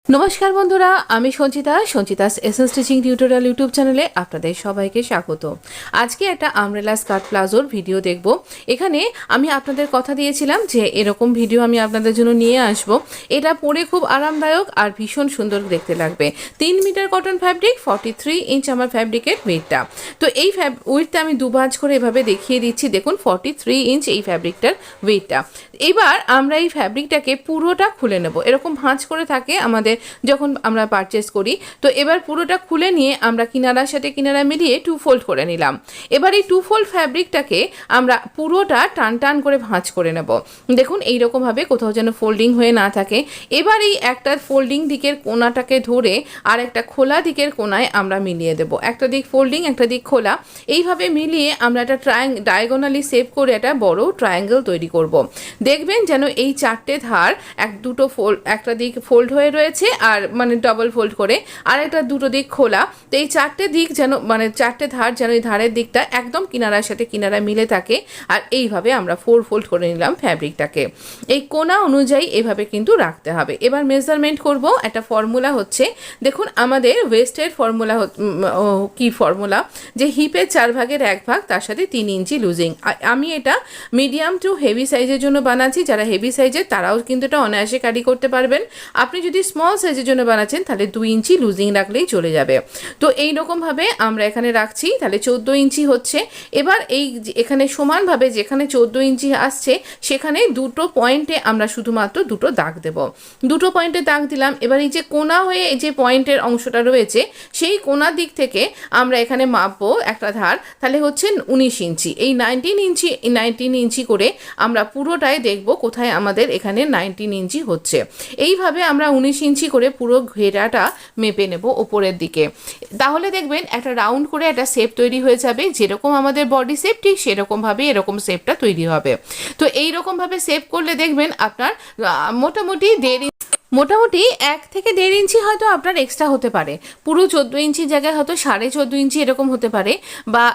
নমস্কার বন্ধুরা, আমি Sanchita's SS stitching tutorial YouTube চ্যানেলে আপনাদের সবাইকে স্বাগত। আজকে একটা আমব্রেলা স্কার্ট প্লাজোর ভিডিও দেখব। এখানে আমি আপনাদের কথা দিয়েছিলাম যে এরকম ভিডিও আমি আপনাদের জন্য নিয়ে আসব। এটা পরে খুব আরামদায়ক আর ভীষণ সুন্দর দেখতে লাগবে। 3 মিটার কটন ফ্যাব্রিক, 43 ইঞ্চ আমার ফ্যাব্রিকের ওয়েটটা। তো এই ওয়েটটা আমি দুভাঁজ করে এভাবে দেখিয়ে দিচ্ছি। দেখুন 43 ইঞ্চ এই ফ্যাব্রিকটার ওয়েটটা। এবার আমরা এই ফ্যাব্রিকটাকে পুরোটা খুলে নেব। এরকম ভাঁজ করে থাকে আমাদের যখন আমরা পারচেস করি। তো এবার পুরোটা খুলে নিয়ে আমরা কিনারার সাথে কিনারা মিলিয়ে 2 ফোল্ড করে নিলাম। এবার এই 2 ফোল্ড ফ্যাব্রিকটাকে আমরা পুরোটা টান টান করে ভাঁজ করে নেব। দেখুন এইরকমভাবে কোথাও যেন ফোল্ডিং হয়ে না থাকে। এবার এই একটা ফোল্ডিং দিকের কোণাটাকে ধরে আর একটা খোলা দিকের কোণায় আমরা মিলিয়ে দেব। একটা দিক ফোল্ডিং, একটা দিক খোলা, এইভাবে মিলিয়ে আমরা একটা ডায়াগোনালি শেপ করে একটা বড় ট্রায়াঙ্গেল তৈরি করব। দেখবেন যেন এই চারটে ধার একটা দিক ফোল্ড হয়ে রয়েছে আর মানে ডবল ফোল্ড করে, আর একটা দুটো দিক খোলা। তো এই চারটে দিক যেন চারটে ধার যেন এই ধারের দিকটা একদম কিনারার সাথে কিনারা মিলে থাকে। আর এইভাবে আমরা 4 ফোল্ড করে নিলাম ফ্যাব্রিকটাকে। এই কোণা অনুযায়ী এভাবে কিন্তু রাখতে হবে। এবার মেজারমেন্ট করব। একটা ফর্মুলা হচ্ছে, দেখুন আমাদের ওয়েস্টের ফর্মুলা কি ফর্মুলা, যে হিপের 4 ভাগের 1 ভাগ তার সাথে 3 ইঞ্চি লুজিং। আমি এটা মিডিয়াম টু হেভি সাইজের জন্য বানাচ্ছি। যারা হেভি সাইজের তারাও কিন্তু এটা অনায়াসে ক্যারি করতে পারবেন। আপনি যদি স্মল সাইজের জন্য বানাচ্ছেন তাহলে 2 ইঞ্চি লুজিং রাখলেই চলে যাবে। তো এইরকমভাবে আমরা এখানে রাখছি, তাহলে 14 ইঞ্চি হচ্ছে। এবার এখানে সমানভাবে যেখানে 14 ইঞ্চি আসছে সেখানে দুটো পয়েন্টে আমরা শুধুমাত্র দুটো দাগ দেব। দুটো পয়েন্টে দাগ দিলাম। এবার এই যে কোণা হয়ে এই যে পয়েন্টের অংশটা রয়েছে সেই কোণার দিক থেকে আমরা এখানে মাপবো একটা ধার, তাহলে হচ্ছে 19 ইঞ্চি। এই 19 ইঞ্চি করে আমরা পুরোটাই দেখব কোথায় আমাদের এখানে 19 ইঞ্চি হচ্ছে। এইভাবে আমরা 19 ইঞ্চি করে পুরো ঘেরাটা মেপে নেব ওপরের দিকে। তাহলে দেখবেন একটা রাউন্ড করে একটা শেপ তৈরি হয়ে যাবে। যেরকম আমাদের বডি শেপ ঠিক সেরকমভাবে এরকম শেপটা তৈরি হবে। তো এইরকমভাবে শেপ করলে দেখবেন আপনার মোটামুটি 1 থেকে 1.5 ইঞ্চি হয়তো আপনার এক্সট্রা হতে পারে। পুরো 14 ইঞ্চির জায়গায় হয়তো 14.5 ইঞ্চি এরকম হতে পারে, বা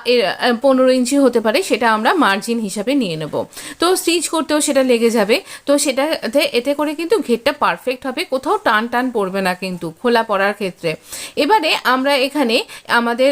15 ইঞ্চি হতে পারে। সেটা আমরা মার্জিন হিসাবে নিয়ে নেব। তো স্টিচ করতেও সেটা লেগে যাবে। তো এতে করে কিন্তু ঘেরটা পারফেক্ট হবে, কোথাও টান টান পড়বে না কিন্তু খোলা পড়ার ক্ষেত্রে। এবারে আমরা এখানে আমাদের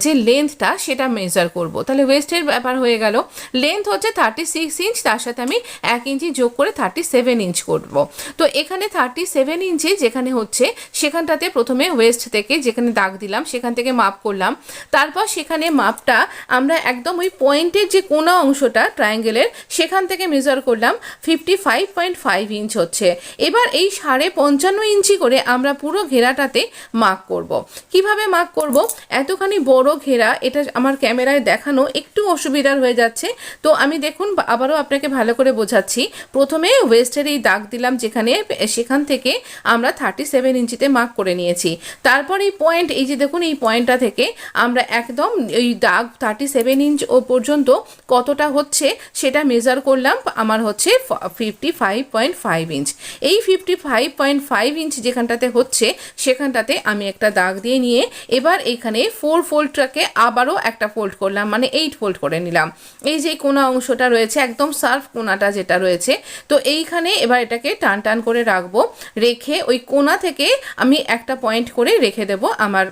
যে লেন্থটা সেটা মেজার করব। তাহলে ওয়েস্টের ব্যাপার হয়ে গেল। লেন্থ হচ্ছে 36 ইঞ্চ, তার সাথে আমি 1 ইঞ্চি যোগ করে 37 ইঞ্চ করব। তো এখানে 37 ইঞ্চি যেখানে হচ্ছে সেখানটাতে প্রথমে ওয়েস্ট থেকে যেখানে দাগ দিলাম সেখান থেকে মাপ করলাম। তারপর সেখানে মাপটা আমরা একদম ওই পয়েন্টের যে কোণা অংশটা ট্রায়াঙ্গেলের সেখান থেকে মেজার করলাম। 55.5 ইঞ্চ হচ্ছে। এবার এই 55.5 ইঞ্চি করে আমরা পুরো ঘেরাটাতে মার্ক করব। কিভাবে মার্ক করব? এতখানি বড় ঘেরা, এটা আমার ক্যামেরায় দেখানো একটু অসুবিধার হয়ে যাচ্ছে। তো আমি দেখুন আবারও আপনাকে ভালো করে বোঝাচ্ছি। প্রথমে ওয়েস্টের এই দাগ দিলাম যেখানে, সেখান থেকে আমরা 37 ইঞ্চিতে মার্ক করে নিয়েছি। তারপর এই পয়েন্ট, এই যে দেখুন এই পয়েন্টটা থেকে আমরা একদম এই দাগ 37 ইঞ্চ ও পর্যন্ত কতটা হচ্ছে সেটা মেজার করলাম। আমার হচ্ছে 55.5 ইঞ্চ। এই 55.5 ইঞ্চ যেখানটাতে হচ্ছে সেখানটাতে আমি একটা দাগ দিয়ে নিয়ে এবার এখানে 4 ফোল্ডটাকে আবারও একটা ফোল্ড করলাম, মানে 8 ফোল্ড করে নিলাম। এই যে কোণা অংশটা রয়েছে একদম সার্ফ কোণাটা যেটা রয়েছে, তো এইখানে এবার এটাকে টান টান করে রাখবো। রেখে ওই কোণা থেকে আমি একটা পয়েন্ট করে রেখে দেব আমার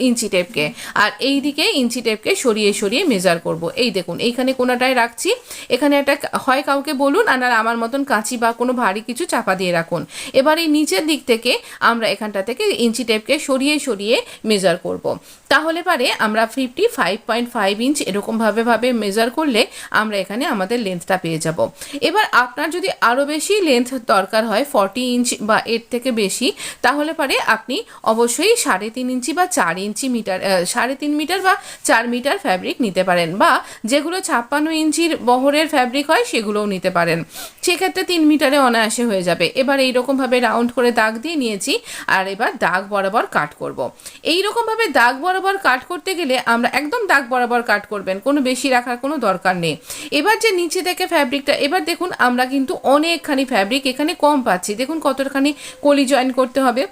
ইঞ্চি টেপকে, আর এই দিকে ইঞ্চি টেপকে সরিয়ে সরিয়ে মেজার করব। এই দেখুন এইখানে কোণাটায় রাখছি। এখানে একটা হয় কাউকে বলুন আর আমার মতন কাঁচি বা কোনো ভারী কিছু চাপা দিয়ে রাখুন। এবার এই নিচের দিক থেকে আমরা এখানটা থেকে ইঞ্চি টেপকে সরিয়ে সরিয়ে মেজার করব। তাহলে পারে আমরা 55.5 ইঞ্চ এরকমভাবে মেজার করলে আমরা এখানে আমাদের লেন্থটা পেয়ে যাব। এবার আপনার যদি আরও বেশি লেন্থ দরকার হয় 40 ইঞ্চ বা এর থেকে বেশি, তাহলে পারে আপনি অবশ্যই 3.5 ইঞ্চি বা 3.5 মিটার বা 4 মিটার ফ্যাব্রিক নিতে পারেন, বা যেগুলো 56 ইঞ্চির বহরের ফ্যাব্রিক হয় সেগুলোও নিতে পারেন। সেক্ষেত্রে 3 মিটারে অনায়াসে হয়ে যাবে। এবার এইরকমভাবে রাউন্ড করে দাগ দিয়ে নিয়েছি, আর এবার দাগ বরাবর কাট করব। এইরকমভাবে দাগ বরাবর কাট করতে গেলে আমরা একদম দাগ বরাবর কাট করবেন, কোনো বেশি রাখার কোনো দরকার নেই। এবার যে নিচে থেকে ফ্যাব্রিকটা, এবার দেখুন আমরা কিন্তু অনেকখানি ফ্যাব্রিক এখানে কম পাচ্ছি। দেখুন একটুখানি কলি জয়েন করতে হবে।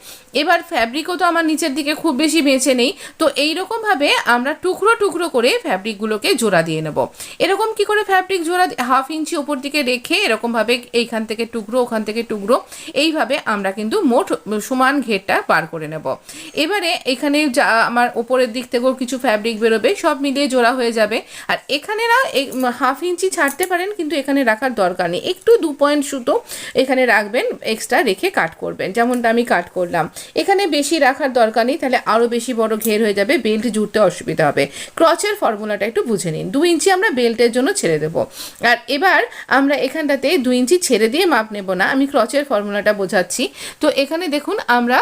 এবার ফ্যাব্রিকও তো আমার নিচের দিকে খুব বেশি বেঁচে নেই, তো এইরকমভাবে আমরা টুকরো টুকরো করে ফ্যাব্রিকগুলোকে জোড়া দিয়ে নেব। এরকম কি করে ফ্যাব্রিক জোড়া, 1/2 ইঞ্চি ওপর দিকে রেখে এরকমভাবে এইখান থেকে টুকরো ওখান থেকে টুকরো, এইভাবে আমরা কিন্তু মোট সমান ঘেরটা পার করে নেব। এবারে এখানে যা আমার ওপরের দিক থেকেও কিছু ফ্যাব্রিক বেরোবে, সব মিলিয়ে জোড়া হয়ে যাবে। আর এখানে না 1/2 ইঞ্চি ছাড়তে পারেন, কিন্তু এখানে রাখার দরকার নেই, একটু 2 পয়েন্ট সুতো এখানে রাখবেন, এক্সট্রা রেখে কাট করবেন, যেমনটা আমি কাট করলাম। এখানে বেশি রাখার দরকার নেই, তাহলে আরও বেশি বড় ঘের হয়ে যাবে, বেল্ট জুড়তে অসুবিধা হবে। ক্রচের ফর্মুলাটা একটু বুঝে নিন। 2 ইঞ্চি আমরা বেল্টের জন্য ছেড়ে দেবো। আর এবার আমরা এখানটাতে 2 ইঞ্চি ছেড়ে দিয়ে মাপ নেব না, আমি ক্রচের ফর্মুলাটা বোঝাচ্ছি। তো এখানে দেখুন, আমরা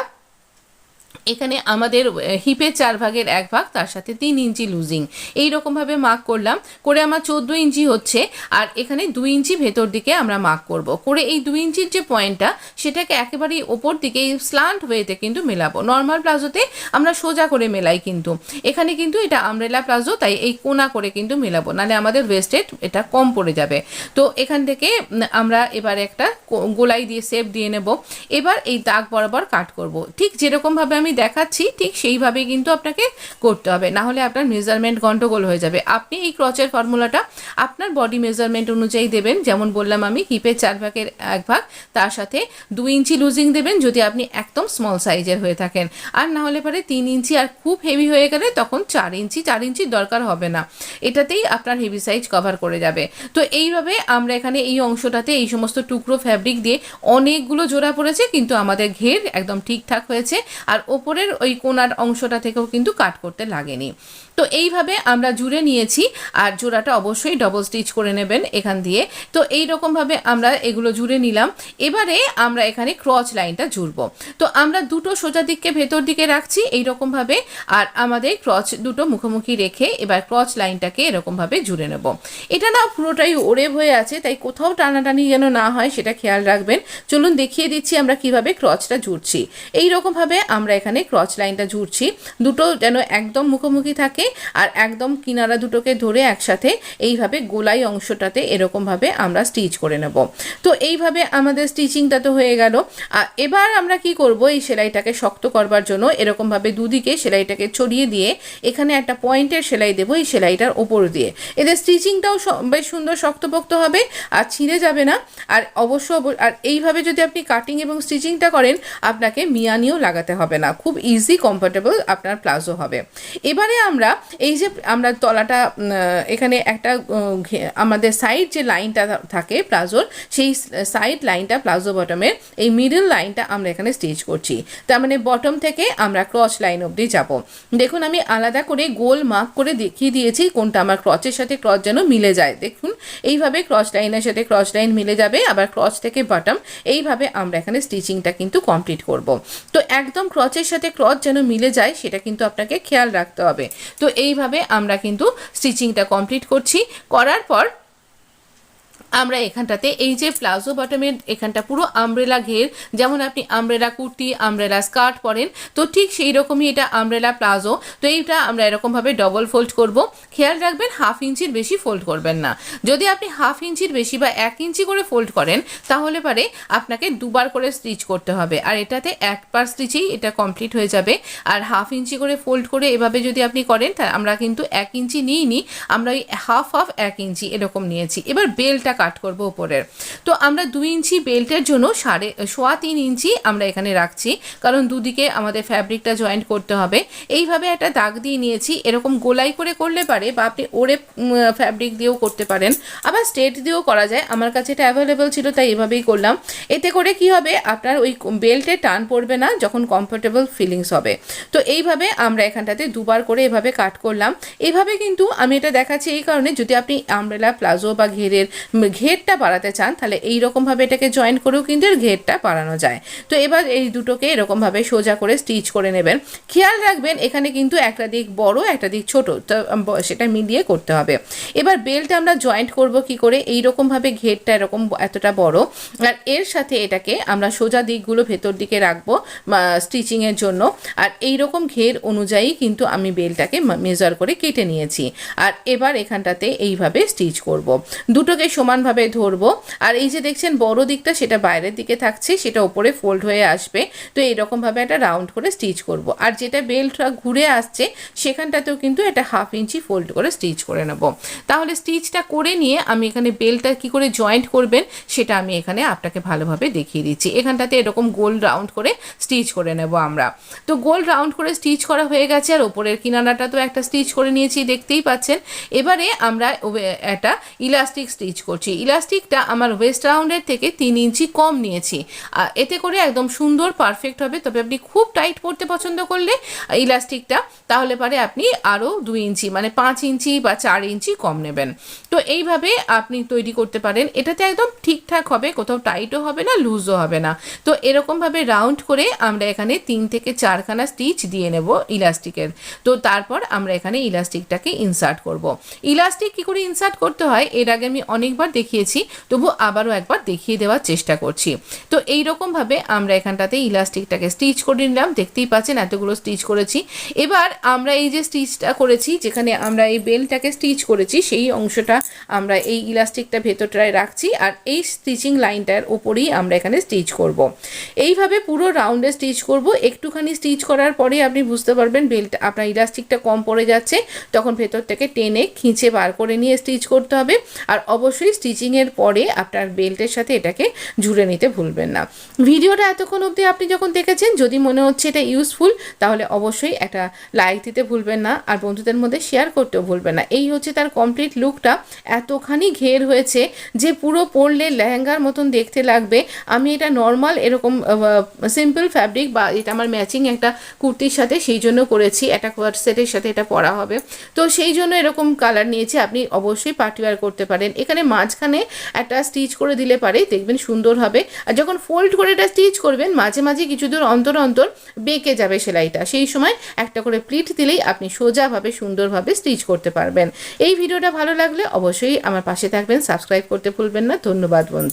এখানে আমাদের হিপের 4 ভাগের 1 ভাগ, তার সাথে 3 ইঞ্চি লুজিং, এইরকমভাবে মার্ক করলাম, করে আমার 14 ইঞ্চি হচ্ছে। আর এখানে 2 ইঞ্চি ভেতর দিকে আমরা মার্ক করব, করে এই 2 ইঞ্চির যে পয়েন্টটা সেটাকে একেবারেই ওপর দিকে স্ল্যান্ট ওয়েতে কিন্তু মেলাবো। নর্মাল প্লাজোতে আমরা সোজা করে মেলাই, কিন্তু এখানে কিন্তু এটা আমব্রেলা প্লাজো, তাই এই কোনা করে কিন্তু মেলাবো, নাহলে আমাদের ওয়েস্টেড এটা কম পড়ে যাবে। তো এখান থেকে আমরা এবার একটা গোলাই দিয়ে শেপ দিয়ে নেব। এবার এই দাগ বরাবর কাট করব, ঠিক যেরকমভাবে আমি দেখাচ্ছি ঠিক সেইভাবে কিন্তু আপনাকে করতে হবে, না হলে আপনার মেজারমেন্ট গন্ডগোল হয়ে যাবে। আপনি এই ক্রচের ফর্মুলাটা আপনার বডি মেজারমেন্ট অনুযায়ী দেবেন, যেমন বললাম আমি হিপের 4 ভাগের 1 ভাগ, তার সাথে 2 ইঞ্চি লুজিং দেবেন যদি আপনি একদম স্মল সাইজের হয়ে থাকেন, আর না হলে পরে 3 ইঞ্চি, আর খুব হেভি হয়ে গেলে তখন 4 ইঞ্চির দরকার হবে না, এটাতেই আপনার হেভি সাইজ কভার করে যাবে। তো এইভাবে আমরা এখানে এই অংশটাতে এই সমস্ত টুকরো ফ্যাব্রিক দিয়ে অনেকগুলো জোড়া পড়েছে, কিন্তু আমাদের ঘের একদম ঠিকঠাক হয়েছে, আর ওপরের ওই কোনার অংশটা থেকেও কিন্তু কাট করতে লাগেনি। তো এইভাবে আমরা জুড়ে নিয়েছি, আর জোড়াটা অবশ্যই ডবল স্টিচ করে নেবেন এখান দিয়ে। তো এই রকমভাবে আমরা এগুলো জুড়ে নিলাম। এবারে আমরা এখানে ক্রচ লাইনটা জুড়বো। তো আমরা দুটো সোজা দিককে ভেতর দিকে রাখছি এইরকমভাবে, আর আমাদের ক্রচ দুটো মুখোমুখি রেখে এবার ক্রচ লাইনটাকে এরকমভাবে জুড়ে নেব। এটা না পুরোটাই ওরেভ হয়ে আছে, তাই কোথাও টানাটানি যেন না হয় সেটা খেয়াল রাখবেন। চলুন দেখিয়ে দিচ্ছি আমরা কিভাবে ক্রচটা জুড়ছি। এইরকমভাবে আমরা এখানে ক্রচ লাইনটা জুড়ছি, দুটো যেন একদম মুখোমুখি থাকে, আর একদম কিনারা দুটোকে ধরে একসাথে এইভাবে গোলাই অংশটাতে এরকমভাবে আমরা স্টিচ করে নেব। তো এইভাবে আমাদের স্টিচিংটা তো হয়ে গেল। এবার আমরা কি করব, এই সেলাইটাকে শক্ত করবার জন্য এরকমভাবে দুদিকে সেলাইটাকে ছড়িয়ে দিয়ে এখানে একটা পয়েন্টের সেলাই দেবো এই সেলাইটার ওপর দিয়ে। এদের স্টিচিংটাও বেশ সুন্দর শক্তপোক্ত হবে আর ছিঁড়ে যাবে না। আর আর এইভাবে যদি আপনি কাটিং এবং স্টিচিংটা করেন, আপনাকে মিয়ানিও লাগাতে হবে না, খুব ইজি কমফোর্টেবল আপনার প্লাজো হবে। এবারে আমরা এই যে আমরা তলাটা এখানে একটা আমাদের সাইড যে লাইনটা থাকে প্লাজোর, সেই সাইড লাইনটা প্লাজো বটমের এই মিডল লাইনটা আমরা এখানে স্টিচ করছি। তার মানে বটম থেকে আমরা ক্রচ লাইন অবধি যাব। দেখুন আমি আলাদা করে গোল মার্ক করে দেখিয়ে দিয়েছি কোনটা আমার ক্রচের সাথে ক্রচ যেন মিলে যায়। দেখুন এইভাবে ক্রচ লাইনের সাথে ক্রচ লাইন মিলে যাবে, আবার ক্রচ থেকে বটম, এইভাবে আমরা এখানে স্টিচিংটা কিন্তু কমপ্লিট করব। তো একদম ক্রচের সাথে ক্রচ যেন মিলে যায় সেটা কিন্তু আপনাকে খেয়াল রাখতে হবে। তো এইভাবে আমরা কিন্তু স্টিচিংটা কমপ্লিট করছি। করার পর আমরা এখানটাতে এই যে প্লাজো বটমের এখানটা পুরো আমব্রেলা ঘের, যেমন আপনি আমব্রেলা কুর্তি, আমব্রেলা স্কার্ট পরেন, তো ঠিক সেই রকমই এটা আমব্রেলা প্লাজো। তো এইটা আমরা এরকমভাবে ডবল ফোল্ড করব। খেয়াল রাখবেন 1/2 ইঞ্চির বেশি ফোল্ড করবেন না। যদি আপনি 1/2 ইঞ্চির বেশি বা 1 ইঞ্চি করে ফোল্ড করেন, তাহলে পারে আপনাকে 2 বার করে স্টিচ করতে হবে, আর এটাতে 1 বার স্টিচেই এটা কমপ্লিট হয়ে যাবে। আর 1/2 ইঞ্চি করে ফোল্ড করে এভাবে যদি আপনি করেন, তাহলে আমরা কিন্তু 1 ইঞ্চি নিইনি, আমরা ওই হাফ 1 ইঞ্চি এরকম নিয়েছি। এবার বেলটা কাট করব উপরের। তো আমরা 2 ইঞ্চি বেল্টের জন্য 3.5 ইঞ্চি আমরা এখানে রাখছি, কারণ দুদিকে আমাদের ফ্যাব্রিকটা জয়েন্ট করতে হবে। এইভাবে একটা দাগ দিয়ে নিয়েছি, এরকম গোলাই করে করলে পারে, বা আপনি ওরে ফ্যাব্রিক দিয়েও করতে পারেন, আবার স্ট্রেট দিয়েও করা যায়। আমার কাছে এটা অ্যাভেলেবেল ছিল তাই এভাবেই করলাম। এতে করে কি হবে, আপনার ওই বেল্টে টান পড়বে না, যখন কমফোর্টেবল ফিলিংস হবে। তো এইভাবে আমরা এখানটাতে 2 বার করে এভাবে কাট করলাম। এইভাবে কিন্তু আমি এটা দেখাচ্ছি এই কারণে, যদি আপনি আমব্রেলা প্লাজো বা ঘেরটা বাড়াতে চান, তাহলে এইরকমভাবে এটাকে জয়েন করেও কিন্তু এর ঘেরটা বাড়ানো যায়। তো এবার এই দুটোকে এরকমভাবে সোজা করে স্টিচ করে নেবেন। খেয়াল রাখবেন এখানে কিন্তু একটা দিক বড় একটা দিক ছোট, তো সেটা মিলিয়ে করতে হবে। এবার বেল্টে আমরা জয়েন্ট করব কি করে, এইরকমভাবে ঘেরটা এরকম এতটা বড়, আর এর সাথে এটাকে আমরা সোজা দিকগুলো ভেতর দিকে রাখবো স্টিচিংয়ের জন্য। আর এইরকম ঘের অনুযায়ী কিন্তু আমি বেল্টটাকে মেজার করে কেটে নিয়েছি। আর এবার এখানটাতে এইভাবে স্টিচ করব। দুটোকে সমান সমানভাবে ধরবো। আর এই যে দেখছেন বড় দিকটা সেটা বাইরের দিকে থাকছে, সেটা উপরে ফোল্ড হয়ে আসবে। তো এইরকমভাবে একটা রাউন্ড করে স্টিচ করব। আর যেটা বেল্টটা ঘুরে আসছে সেখানটাতেও কিন্তু এটা 1/2 ইঞ্চি ফোল্ড করে স্টিচ করে নেব। তাহলে স্টিচটা করে নিয়ে আমি এখানে বেল্টটা কি করে জয়েন্ট করবেন সেটা আমি এখানে আপনাকে ভালোভাবে দেখিয়ে দিচ্ছি। এখানটাতে এরকম গোল রাউন্ড করে স্টিচ করে নেব আমরা। তো গোল রাউন্ড করে স্টিচ করা হয়ে গেছে, আর ওপরের কিনারাটা তো একটা স্টিচ করে নিয়েছি, দেখতেই পাচ্ছেন। এবারে আমরা একটা ইলাস্টিক স্টিচ করছি। ইলাস্টিকটা আমার ওয়েস্ট রাউন্ডের থেকে 3 ইঞ্চি কম নিয়েছি। এতে করে একদম সুন্দর পারফেক্ট হবে। তবে আপনি খুব টাইট পরতে পছন্দ করলে ইলাস্টিকটা, তাহলে পারে আপনি আরও 2 ইঞ্চি মানে 5 ইঞ্চি বা 4 ইঞ্চি কম নেবেন। তো এইভাবে আপনি তৈরি করতে পারেন। এটাতে একদম ঠিকঠাক হবে, কোথাও টাইটও হবে না, লুজও হবে না। তো এরকমভাবে রাউন্ড করে আমরা এখানে 3 থেকে 4খানা স্টিচ দিয়ে নেব ইলাস্টিকের। তো তারপর আমরা এখানে ইলাস্টিকটাকে ইনসার্ট করব। ইলাস্টিক কী করে ইনসার্ট করতে হয় এর আগে আমি অনেকবার দেখিয়েছি, তবু আবারও একবার দেখিয়ে দেওয়ার চেষ্টা করছি। তো এইরকমভাবে আমরা এখানটাতে ইলাস্টিকটাকে স্টিচ করে নিলাম, দেখতেই পাচ্ছেন এতগুলো স্টিচ করেছি। এবার আমরা এই যে স্টিচটা করেছি, যেখানে আমরা এই বেল্টটাকে স্টিচ করেছি সেই অংশটা আমরা এই ইলাস্টিকটা ভেতরটায় রাখছি, আর এই স্টিচিং লাইনটার ওপরেই আমরা এখানে স্টিচ করব। এইভাবে পুরো রাউন্ডে স্টিচ করব। একটুখানি স্টিচ করার পরে আপনি বুঝতে পারবেন বেল্ট আপনার ইলাস্টিকটা কম পড়ে যাচ্ছে, তখন ভেতর থেকে টেনে খিঁচে বার করে নিয়ে স্টিচ করতে হবে। আর অবশ্যই স্টিচিংয়ের পরে আপনার বেল্টের সাথে এটাকে জুড়ে নিতে ভুলবেন না। ভিডিওটা এতক্ষণ অবধি আপনি যখন দেখেছেন, যদি মনে হচ্ছে এটা ইউজফুল, তাহলে অবশ্যই একটা লাইক দিতে ভুলবেন না, আর বন্ধুদের মধ্যে শেয়ার করতেও ভুলবেন না। এই হচ্ছে তার কমপ্লিট লুকটা। এতখানি ঘের হয়েছে যে পুরো পরলে লেহেঙ্গার মতন দেখতে লাগবে। আমি এটা নর্মাল এরকম সিম্পল ফ্যাব্রিক, বা এটা আমার ম্যাচিং একটা কুর্তির সাথে সেই জন্য করেছি, একটা কোয়ার্ট সেটের সাথে এটা পরা হবে, তো সেই জন্য এরকম কালার নিয়েছি। আপনি অবশ্যই পার্টি ওয়্যার করতে পারেন। এখানে মাঝখানে একটা স্টিচ করে দিলে পারে দেখবেন সুন্দর হবে। আর যখন ফোল্ড করে এটা স্টিচ করবেন, মাঝে মাঝে কিছু দূর অন্তর অন্তর বেঁকে যাবে সেলাইটা, সেই সময় একটা করে প্লিট দিলেই আপনি সোজাভাবে সুন্দরভাবে স্টিচ করতে পারবেন। এই ভিডিওটা ভালো লাগলে অবশ্যই আমার পাশে থাকবেন, সাবস্ক্রাইব করতে ভুলবেন না। ধন্যবাদ বন্ধু।